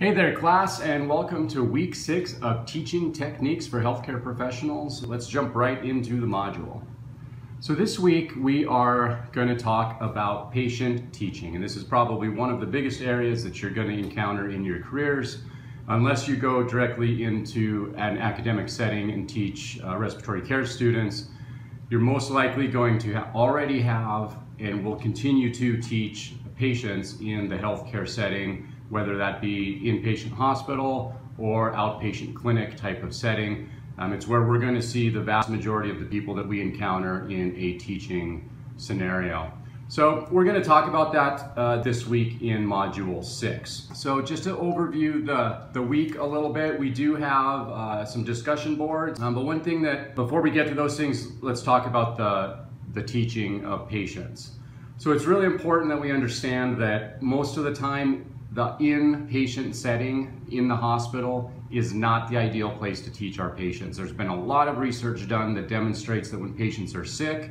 Hey there class, and welcome to week 6 of Teaching Techniques for Healthcare Professionals. Let's jump right into the module. So this week we are going to talk about patient teaching, and this is probably one of the biggest areas that you're going to encounter in your careers. Unless you go directly into an academic setting and teach respiratory care students, you're most likely going to already have and will continue to teach patients in the healthcare setting, whether that be inpatient hospital or outpatient clinic type of setting. It's where we're going to see the vast majority of the people that we encounter in a teaching scenario. So we're going to talk about that this week in Module 6. So just to overview the week a little bit, we do have some discussion boards. But one thing that, before we get to those things, let's talk about the teaching of patients. So it's really important that we understand that most of the time, the inpatient setting in the hospital is not the ideal place to teach our patients. There's been a lot of research done that demonstrates that when patients are sick,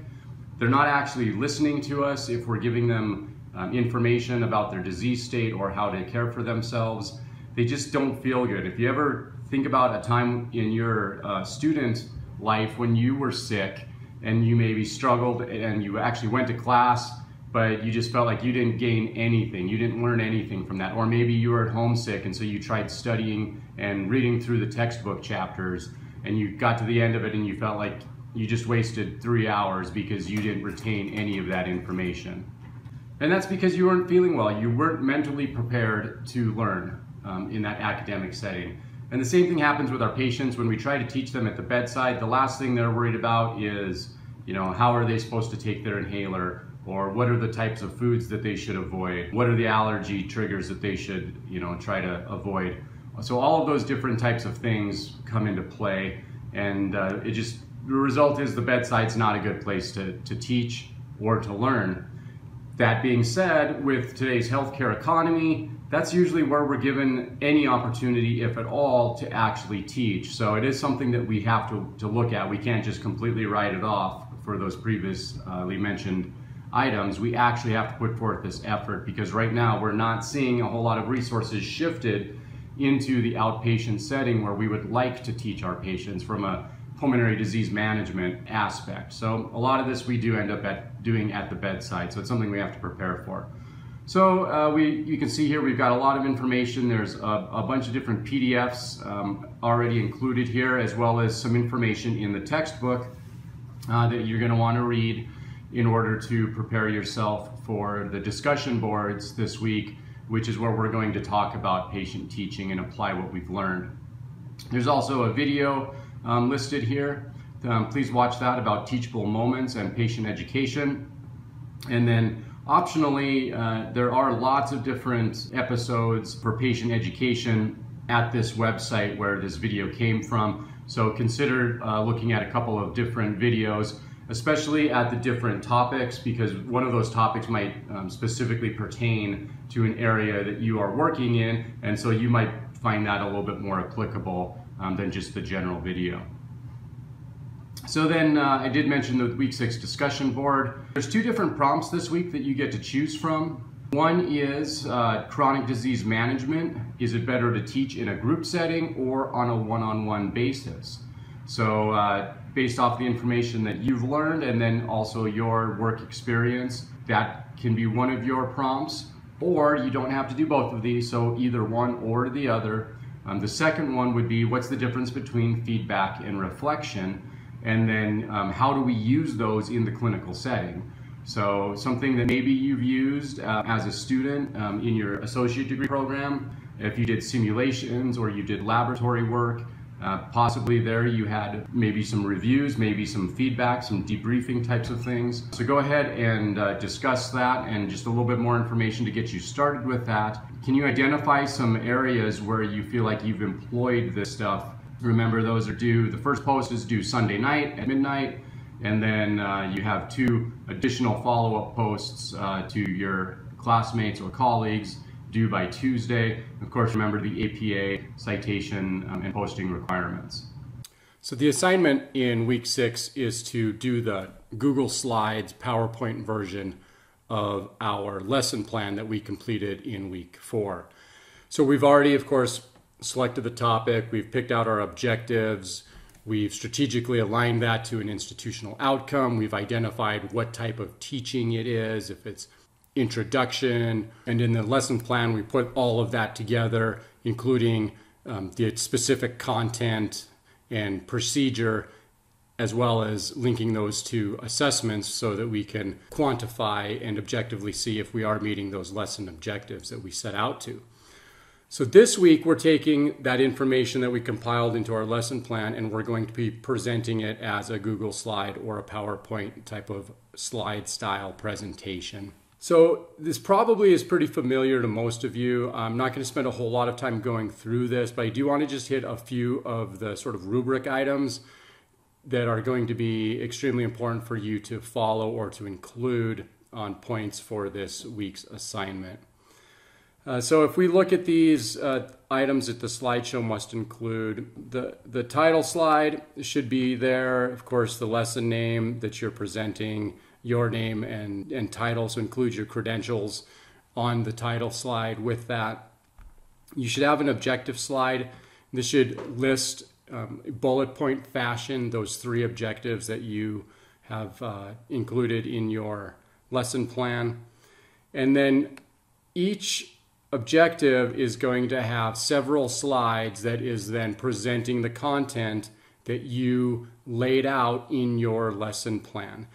they're not actually listening to us if we're giving them information about their disease state or how to care for themselves. They just don't feel good. If you ever think about a time in your student life when you were sick and you maybe struggled and you actually went to class, but you just felt like you didn't gain anything, you didn't learn anything from that. Or maybe you were at home sick and so you tried studying and reading through the textbook chapters and you got to the end of it and you felt like you just wasted 3 hours because you didn't retain any of that information. And that's because you weren't feeling well. You weren't mentally prepared to learn in that academic setting. And the same thing happens with our patients when we try to teach them at the bedside. The last thing they're worried about is, how are they supposed to take their inhaler? Or what are the types of foods that they should avoid? What are the allergy triggers that they should, try to avoid? So all of those different types of things come into play, and the result is the bedside's not a good place to teach or to learn. That being said, with today's healthcare economy, that's usually where we're given any opportunity, if at all, to actually teach. So it is something that we have to look at. We can't just completely write it off for those previously mentioned items. We actually have to put forth this effort because right now we're not seeing a whole lot of resources shifted into the outpatient setting where we would like to teach our patients from a pulmonary disease management aspect. So a lot of this we do end up doing at the bedside, so it's something we have to prepare for. So you can see here we've got a lot of information. There's a bunch of different PDFs already included here, as well as some information in the textbook that you're going to want to read in order to prepare yourself for the discussion boards this week, which is where we're going to talk about patient teaching and apply what we've learned. There's also a video listed here. Please watch that about teachable moments and patient education. And then optionally, there are lots of different episodes for patient education at this website where this video came from. So consider looking at a couple of different videos, especially at the different topics, because one of those topics might specifically pertain to an area that you are working in, and so you might find that a little bit more applicable than just the general video. So then I did mention the week 6 discussion board. There's 2 different prompts this week that you get to choose from. One is chronic disease management. Is it better to teach in a group setting or on a one-on-one basis? So based off the information that you've learned and then also your work experience, that can be one of your prompts, or you don't have to do both of these, so either one or the other. The second one would be, what's the difference between feedback and reflection, and then how do we use those in the clinical setting? So something that maybe you've used as a student in your associate degree program, if you did simulations or you did laboratory work, possibly there you had maybe some reviews, maybe some feedback, some debriefing types of things. So go ahead and discuss that, and just a little bit more information to get you started with that. Can you identify some areas where you feel like you've employed this stuff? Remember, those are due, the first post is due Sunday night at midnight, and then you have 2 additional follow-up posts to your classmates or colleagues due by Tuesday. Of course, remember the APA citation and posting requirements. So the assignment in week 6 is to do the Google Slides PowerPoint version of our lesson plan that we completed in week 4. So we've already, of course, selected the topic, we've picked out our objectives, we've strategically aligned that to an institutional outcome, we've identified what type of teaching it is, if it's introduction, and in the lesson plan we put all of that together, including the specific content and procedure, as well as linking those to assessments so that we can quantify and objectively see if we are meeting those lesson objectives that we set out to. So this week we're taking that information that we compiled into our lesson plan and we're going to be presenting it as a Google slide or a PowerPoint type of slide style presentation. So this probably is pretty familiar to most of you. I'm not going to spend a whole lot of time going through this, but I do want to just hit a few of the sort of rubric items that are going to be extremely important for you to follow or to include on points for this week's assignment. So if we look at these items that the slideshow must include, the title slide should be there. Of course, the lesson name that you're presenting, your name and title, so include your credentials on the title slide with that. You should have an objective slide. This should list bullet point fashion those 3 objectives that you have included in your lesson plan. And then each objective is going to have several slides that is then presenting the content that you laid out in your lesson plan.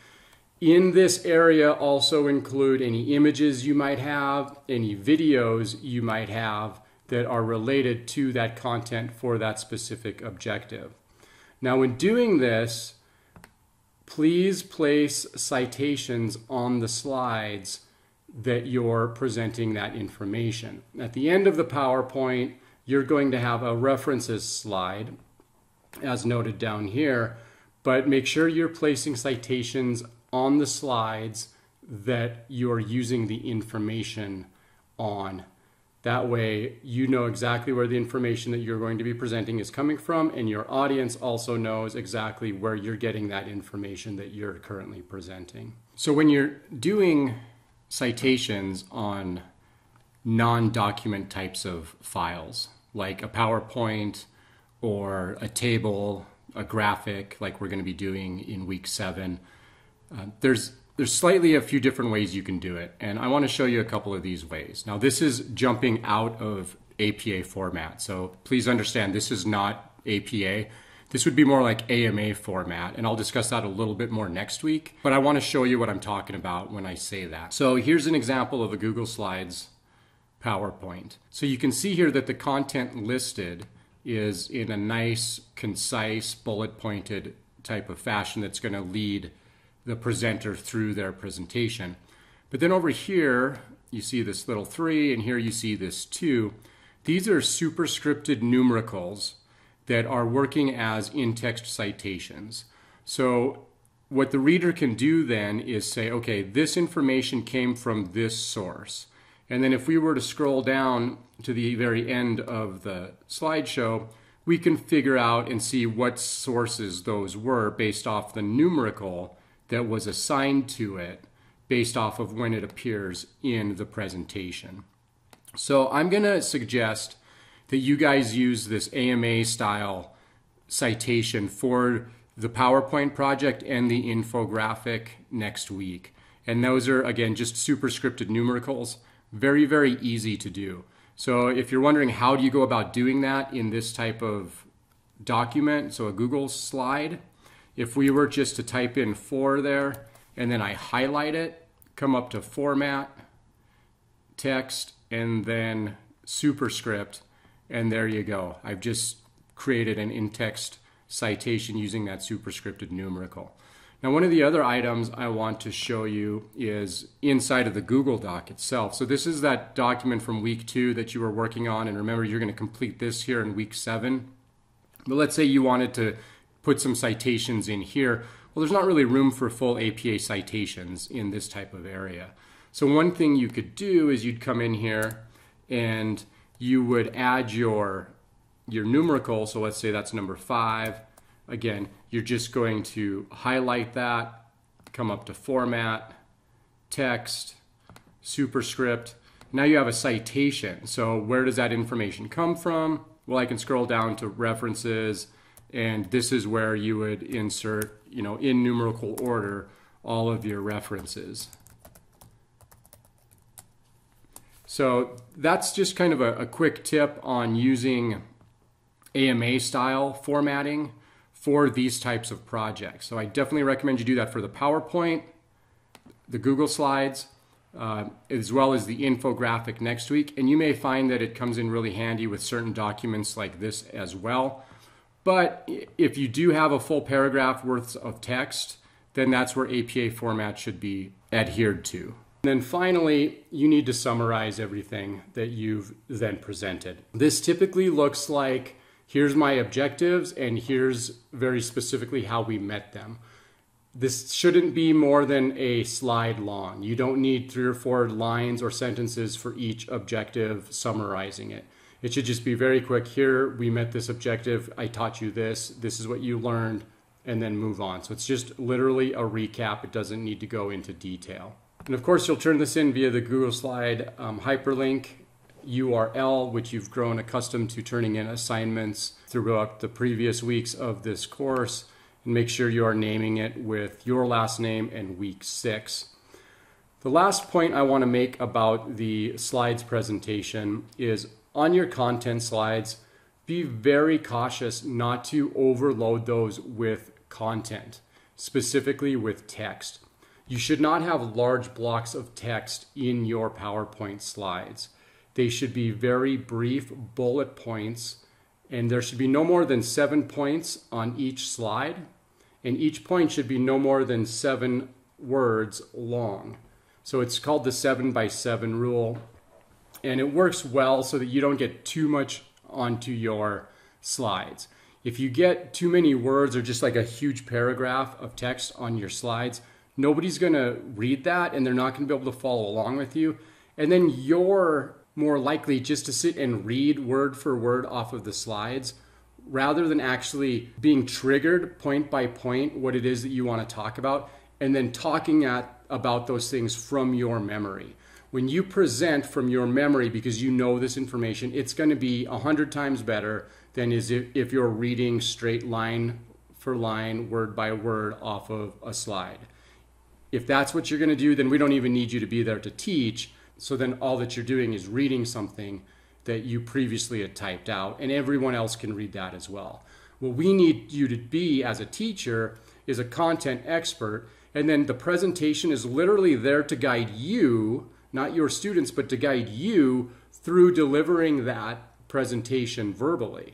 In this area also include any images you might have, any videos you might have that are related to that content for that specific objective. Now, when doing this, please place citations on the slides that you're presenting that information. At the end of the PowerPoint, you're going to have a references slide, as noted down here, but make sure you're placing citations on the slides that you're using the information on. That way, you know exactly where the information that you're going to be presenting is coming from, and your audience also knows exactly where you're getting that information that you're currently presenting. So when you're doing citations on non-document types of files, like a PowerPoint or a table, a graphic, like we're going to be doing in week 7, there's slightly a few different ways you can do it, and I want to show you a couple of these ways. Now, this is jumping out of APA format, so please understand this is not APA. This would be more like AMA format, and I'll discuss that a little bit more next week, but I want to show you what I'm talking about when I say that. So here's an example of a Google Slides PowerPoint. So you can see here that the content listed is in a nice, concise, bullet-pointed type of fashion that's going to lead the presenter through their presentation. But then over here, you see this little 3, and here you see this 2. These are superscripted numericals that are working as in-text citations. So what the reader can do then is say, okay, this information came from this source. And then if we were to scroll down to the very end of the slideshow, we can figure out and see what sources those were based off the numerical that was assigned to it based off of when it appears in the presentation. So I'm going to suggest that you guys use this AMA style citation for the PowerPoint project and the infographic next week. And those are, again, just superscripted numericals. Very, very easy to do. So if you're wondering how do you go about doing that in this type of document, so a Google slide, if we were just to type in 4 there, and then I highlight it, come up to Format, Text, and then Superscript, and there you go. I've just created an in-text citation using that superscripted numerical. Now, one of the other items I want to show you is inside of the Google Doc itself. So this is that document from week 2 that you were working on, and remember, you're going to complete this here in week 7. But let's say you wanted to put some citations in here. Well, there's not really room for full APA citations in this type of area. So one thing you could do is you'd come in here and you would add your numerical. So let's say that's number 5. Again, you're just going to highlight that, come up to Format, Text, Superscript, Now you have a citation. So where does that information come from? Well, I can scroll down to references, and this is where you would insert, in numerical order, all of your references. So that's just kind of a quick tip on using AMA style formatting for these types of projects. So I definitely recommend you do that for the PowerPoint, the Google Slides, as well as the infographic next week. And you may find that it comes in really handy with certain documents like this as well. But if you do have a full paragraph worth of text, then that's where APA format should be adhered to. And then finally, you need to summarize everything that you've then presented. This typically looks like, here's my objectives, and here's very specifically how we met them. This shouldn't be more than a slide long. You don't need 3 or 4 lines or sentences for each objective summarizing it. It should just be very quick. Here, we met this objective. I taught you this. This is what you learned, and then move on. So it's just literally a recap. It doesn't need to go into detail. And of course, you'll turn this in via the Google Slide hyperlink URL, which you've grown accustomed to turning in assignments throughout the previous weeks of this course. And make sure you are naming it with your last name and week 6. The last point I want to make about the slides presentation is on your content slides, be very cautious not to overload those with content, specifically with text. You should not have large blocks of text in your PowerPoint slides. They should be very brief bullet points, and there should be no more than 7 points on each slide, and each point should be no more than 7 words long. So it's called the 7x7 rule, and it works well so that you don't get too much onto your slides. If you get too many words or just like a huge paragraph of text on your slides, nobody's going to read that, and they're not going to be able to follow along with you. And then you're more likely just to sit and read word for word off of the slides rather than actually being triggered point by point what it is that you want to talk about, and then talking about those things from your memory. When you present from your memory because you know this information, it's going to be 100 times better than if you're reading straight line for line, word by word off of a slide. If that's what you're going to do, then we don't even need you to be there to teach. So then all that you're doing is reading something that you previously had typed out, and everyone else can read that as well. What we need you to be as a teacher is a content expert, and then the presentation is literally there to guide you, not your students, but to guide you through delivering that presentation verbally.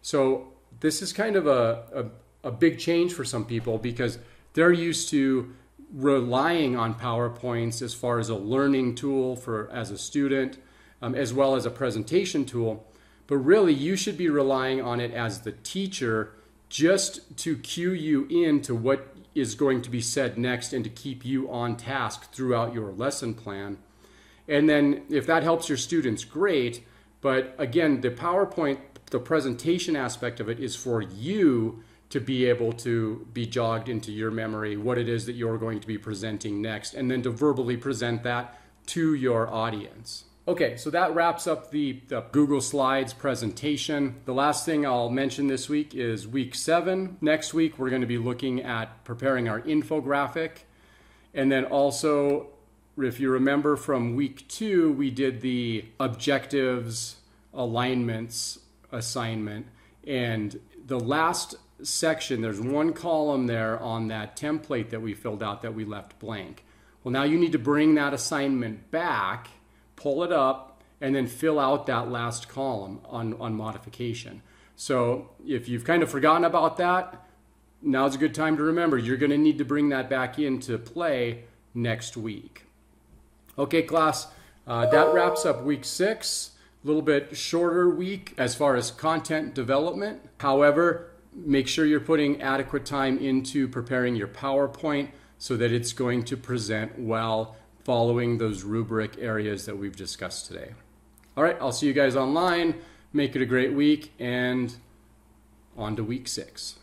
So this is kind of a big change for some people because they're used to relying on PowerPoints as far as a learning tool as a student, as well as a presentation tool. But really, you should be relying on it as the teacher just to cue you into what is going to be said next and to keep you on task throughout your lesson plan. And then if that helps your students, great. But again, the PowerPoint, the presentation aspect of it is for you to be able to be jogged into your memory what it is that you're going to be presenting next, and then to verbally present that to your audience. Okay, so that wraps up the Google Slides presentation. The last thing I'll mention this week is week 7. Next week, we're going to be looking at preparing our infographic. And then also, if you remember from week 2, we did the objectives, alignments assignment. And the last section, there's one column there on that template that we filled out that we left blank. Well, now you need to bring that assignment back, pull it up, and then fill out that last column on modification. So if you've kind of forgotten about that, now's a good time to remember. You're going to need to bring that back into play next week. Okay, class, that wraps up week 6. A little bit shorter week as far as content development. However, make sure you're putting adequate time into preparing your PowerPoint so that it's going to present well following those rubric areas that we've discussed today. All right, I'll see you guys online. Make it a great week, and on to week 6.